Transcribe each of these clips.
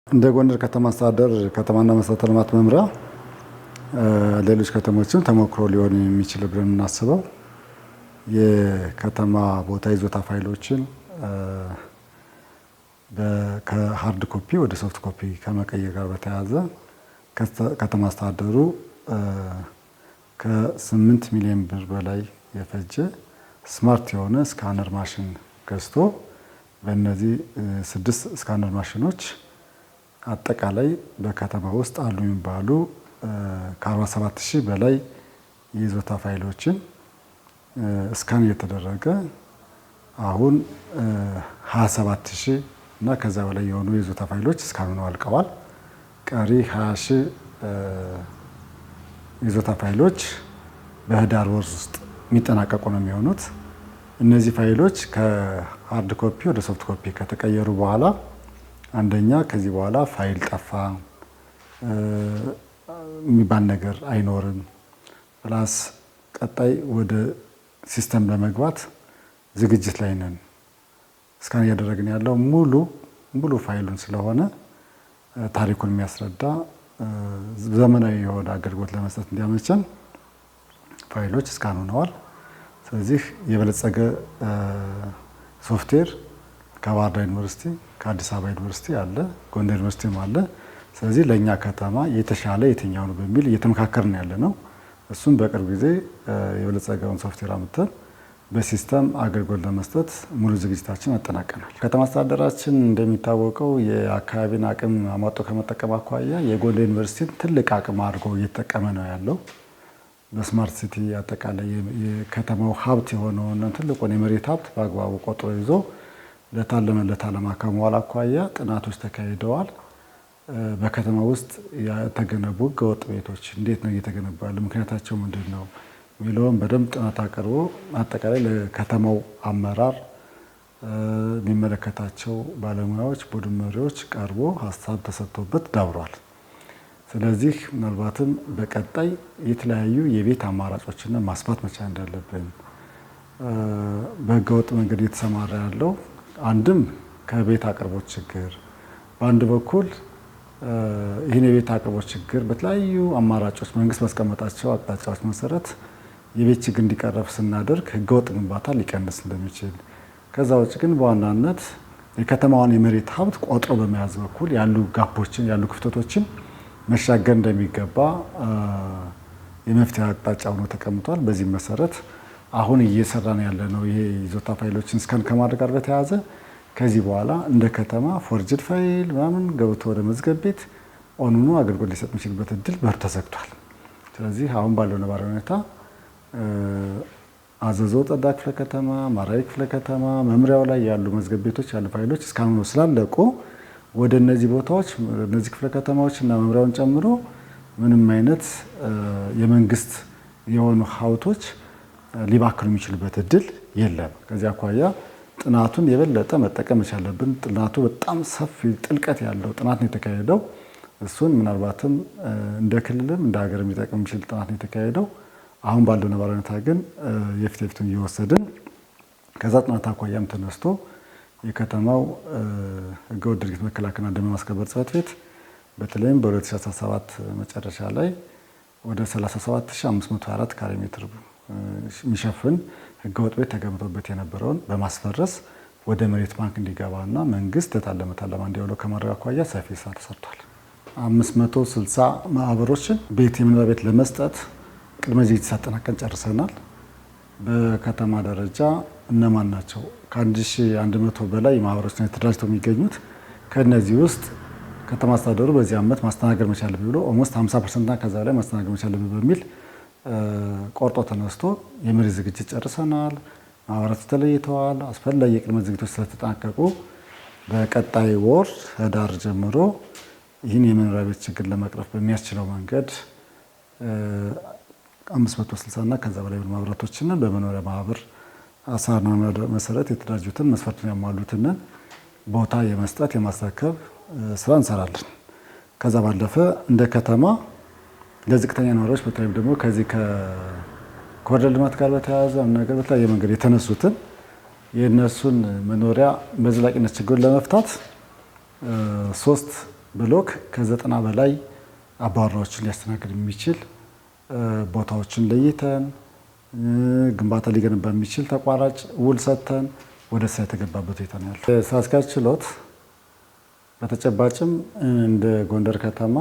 እንደ ጎንደር ከተማ አስተዳደር ከተማና መሰረተ ልማት መምሪያ ሌሎች ከተሞችም ተሞክሮ ሊሆን የሚችል ብለን የምናስበው የከተማ ቦታ ይዞታ ፋይሎችን ከሃርድ ኮፒ ወደ ሶፍት ኮፒ ከመቀየር ጋር በተያያዘ ከተማ አስተዳደሩ ከ8 ሚሊዮን ብር በላይ የፈጀ ስማርት የሆነ ስካነር ማሽን ገዝቶ በእነዚህ 6 ስካነር ማሽኖች አጠቃላይ በከተማ ውስጥ አሉ የሚባሉ ከ47000 በላይ የይዞታ ፋይሎችን ስካን እየተደረገ አሁን 27000 እና ከዛ በላይ የሆኑ የይዞታ ፋይሎች ስካን ሆነው አልቀዋል። ቀሪ 20000 የይዞታ ፋይሎች በህዳር ወር ውስጥ የሚጠናቀቁ ነው የሚሆኑት። እነዚህ ፋይሎች ከሃርድ ኮፒ ወደ ሶፍት ኮፒ ከተቀየሩ በኋላ አንደኛ ከዚህ በኋላ ፋይል ጠፋ የሚባል ነገር አይኖርም። ፕላስ ቀጣይ ወደ ሲስተም ለመግባት ዝግጅት ላይ ነን። እስካሁን እያደረግን ያለው ሙሉ ፋይሉን ስለሆነ ታሪኩን የሚያስረዳ ዘመናዊ የሆነ አገልግሎት ለመስጠት እንዲያመቸን ፋይሎች እስካን ሆነዋል። ስለዚህ የበለጸገ ሶፍትዌር ከባህር ዳር ዩኒቨርሲቲ ከአዲስ አበባ ዩኒቨርሲቲ አለ፣ ጎንደር ዩኒቨርሲቲም አለ። ስለዚህ ለእኛ ከተማ የተሻለ የትኛው ነው በሚል እየተመካከርን ያለ ነው። እሱም በቅርብ ጊዜ የበለጸገውን ሶፍትዌር አምጥተን በሲስተም አገልግሎት ለመስጠት ሙሉ ዝግጅታችን አጠናቀናል። ከተማ አስተዳደራችን እንደሚታወቀው የአካባቢን አቅም አሟጦ ከመጠቀም አኳያ የጎንደር ዩኒቨርሲቲን ትልቅ አቅም አድርጎ እየተጠቀመ ነው ያለው። በስማርት ሲቲ አጠቃላይ የከተማው ሀብት የሆነውን ትልቁን የመሬት ሀብት በአግባቡ ቆጥሮ ይዞ ለታለመለት ዓላማ ከመዋል አኳያ ጥናቶች ተካሂደዋል። በከተማ ውስጥ የተገነቡ ህገወጥ ቤቶች እንዴት ነው እየተገነቡ ያሉ፣ ምክንያታቸው ምንድን ነው የሚለውን በደንብ ጥናት አቅርቦ አጠቃላይ ለከተማው አመራር የሚመለከታቸው ባለሙያዎች፣ ቡድን መሪዎች ቀርቦ ሀሳብ ተሰጥቶበት ዳብሯል። ስለዚህ ምናልባትም በቀጣይ የተለያዩ የቤት አማራጮችን ማስፋት መቻል እንዳለብን በህገወጥ መንገድ እየተሰማራ ያለው አንድም ከቤት አቅርቦት ችግር በአንድ በኩል ይህን የቤት አቅርቦት ችግር በተለያዩ አማራጮች መንግስት ባስቀመጣቸው አቅጣጫዎች መሰረት የቤት ችግር እንዲቀረፍ ስናደርግ ህገወጥ ግንባታ ሊቀንስ እንደሚችል፣ ከዛ ውጭ ግን በዋናነት የከተማዋን የመሬት ሀብት ቆጥሮ በመያዝ በኩል ያሉ ጋፖችን ያሉ ክፍተቶችን መሻገር እንደሚገባ የመፍትሄ አቅጣጫ ሆኖ ተቀምጧል። በዚህ መሰረት አሁን እየሰራን ያለ ነው። ይሄ ይዞታ ፋይሎችን ስካን ከማድረግ ጋር በተያያዘ ከዚህ በኋላ እንደ ከተማ ፎርጅድ ፋይል ምናምን ገብቶ ወደ መዝገብ ቤት ኦኑኑ አገልግሎት ሊሰጥ የሚችልበት እድል በር ተዘግቷል። ስለዚህ አሁን ባለው ነባራዊ ሁኔታ አዘዞ ጸዳ ክፍለ ከተማ፣ ማራዊ ክፍለ ከተማ መምሪያው ላይ ያሉ መዝገብ ቤቶች ያሉ ፋይሎች እስካሁን ስላለቁ ወደ እነዚህ ቦታዎች እነዚህ ክፍለ ከተማዎች እና መምሪያውን ጨምሮ ምንም አይነት የመንግስት የሆኑ ሀብቶች ሊባክኑ የሚችልበት እድል የለም። ከዚህ አኳያ ጥናቱን የበለጠ መጠቀም ይቻላልብን። ጥናቱ በጣም ሰፊ ጥልቀት ያለው ጥናት ነው የተካሄደው። እሱን ምናልባትም እንደ ክልልም እንደ ሀገር የሚጠቅም የሚችል ጥናት ነው የተካሄደው። አሁን ባለው ነባራዊ ሁኔታ ግን የፊቱን እየወሰድን ከዛ ጥናት አኳያም ተነስቶ የከተማው ህገወጥ ድርጊት መከላከልና ደንብ ማስከበር ጽሕፈት ቤት በተለይም በ2017 መጨረሻ ላይ ወደ 37524 ካሬ ሜትር የሚሸፍን ህገወጥ ቤት ተገንብቶበት የነበረውን በማስፈረስ ወደ መሬት ባንክ እንዲገባና መንግስት የታለመ ዓላማ እንዲውለው ከማድረግ አኳያ ሰፊ ስራ ተሰርቷል። 560 ማህበሮችን ቤት የመኖሪያ ቤት ለመስጠት ቅድመ ዝግጅት አጠናቀን ጨርሰናል። በከተማ ደረጃ እነማን ናቸው? ከ1100 በላይ ማህበሮች ነው ተደራጅተው የሚገኙት። ከነዚህ ውስጥ ከተማ አስተዳደሩ በዚህ ዓመት ማስተናገድ መቻል ብሎ ኦልሞስት 50% እና ከዛ ላይ ማስተናገድ መቻል በሚል ቆርጦ ተነስቶ የመሬት ዝግጅት ጨርሰናል። ማህበራት ተለይተዋል። አስፈላጊ የቅድመ ዝግጅቶች ስለተጠናቀቁ በቀጣይ ወር ህዳር ጀምሮ ይህን የመኖሪያ ቤት ችግር ለመቅረፍ በሚያስችለው መንገድ 560 እና ከዛ በላይ ማህበራቶችን በመኖሪያ ማህበር አሰራር መሰረት የተደራጁትን መስፈርቱን ያሟሉትን ቦታ የመስጠት የማስረከብ ስራ እንሰራለን። ከዛ ባለፈ እንደ ከተማ ለዝቅተኛ ነዋሪዎች በተለይም ደግሞ ከዚህ ከኮሪደር ልማት ጋር በተያያዘ ነገር በተለያየ መንገድ የተነሱትን የእነሱን መኖሪያ በዘላቂነት ችግሩን ለመፍታት 3 ብሎክ ከ90 በላይ አባወራዎችን ሊያስተናግድ የሚችል ቦታዎችን ለይተን ግንባታ ሊገነባ የሚችል ተቋራጭ ውል ሰጥተን ወደ ስራ የተገባበት ሁኔታ ነው ያለው። ስራ አስኪያጅ ችሎት በተጨባጭም እንደ ጎንደር ከተማ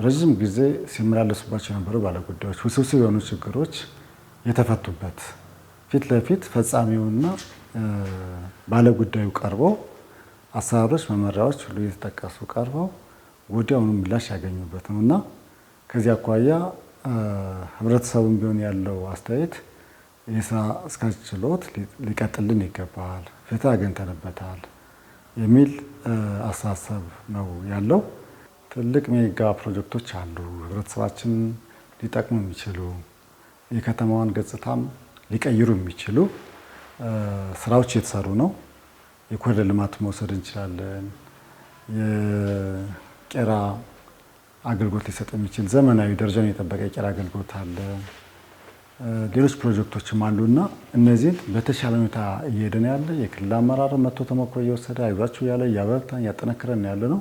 ረዥም ጊዜ ሲመላለሱባቸው የነበሩ ባለጉዳዮች ውስብስብ የሆኑ ችግሮች የተፈቱበት ፊት ለፊት ፈጻሚውና ባለጉዳዩ ቀርበው አሰራሮች፣ መመሪያዎች ሁሉ እየተጠቀሱ ቀርበው ወዲያውኑ ምላሽ ያገኙበት ነው እና ከዚህ አኳያ ህብረተሰቡም ቢሆን ያለው አስተያየት የስራ አስኪያጅ ችሎት ሊቀጥልን ይገባል፣ ፍትህ አግኝተንበታል የሚል አስተሳሰብ ነው ያለው። ትልቅ ሜጋ ፕሮጀክቶች አሉ፣ ህብረተሰባችን ሊጠቅሙ የሚችሉ የከተማዋን ገጽታም ሊቀይሩ የሚችሉ ስራዎች እየተሰሩ ነው። የኮሪደር ልማት መውሰድ እንችላለን። የቄራ አገልግሎት ሊሰጥ የሚችል ዘመናዊ ደረጃውን የጠበቀ የቄራ አገልግሎት አለ። ሌሎች ፕሮጀክቶችም አሉና እነዚህን በተሻለ ሁኔታ እየሄድን ያለ የክልል አመራር መጥቶ ተሞክሮ እየወሰደ አይዟችሁ ያለ እያበረታን እያጠነክረን ያለ ነው።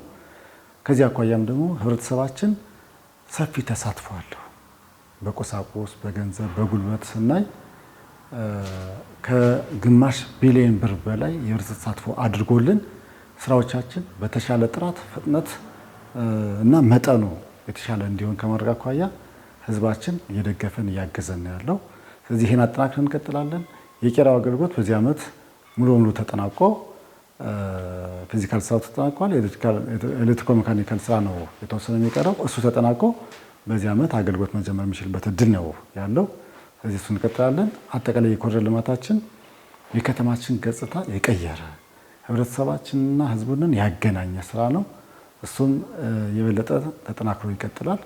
ከዚህ አኳያም ደግሞ ህብረተሰባችን ሰፊ ተሳትፎ አለው። በቁሳቁስ፣ በገንዘብ፣ በጉልበት ስናይ ከግማሽ ቢሊዮን ብር በላይ የህብረተሰብ ተሳትፎ አድርጎልን ስራዎቻችን በተሻለ ጥራት፣ ፍጥነት እና መጠኑ የተሻለ እንዲሆን ከማድረግ አኳያ ህዝባችን እየደገፈን እያገዘን ያለው። ስለዚህ ይህን አጠናክረን እንቀጥላለን። የቄራው አገልግሎት በዚህ ዓመት ሙሉ በሙሉ ተጠናቆ ፊዚካል ስራው ተጠናቋል። ኤሌክትሪኮ ሜካኒካል ስራ ነው የተወሰነ የሚቀረው። እሱ ተጠናቆ በዚህ ዓመት አገልግሎት መጀመር የሚችልበት እድል ነው ያለው። ስለዚህ እሱ እንቀጥላለን። አጠቃላይ የኮሪደር ልማታችን የከተማችን ገጽታ የቀየረ ህብረተሰባችንና ህዝቡንን ያገናኘ ስራ ነው። እሱም የበለጠ ተጠናክሮ ይቀጥላል።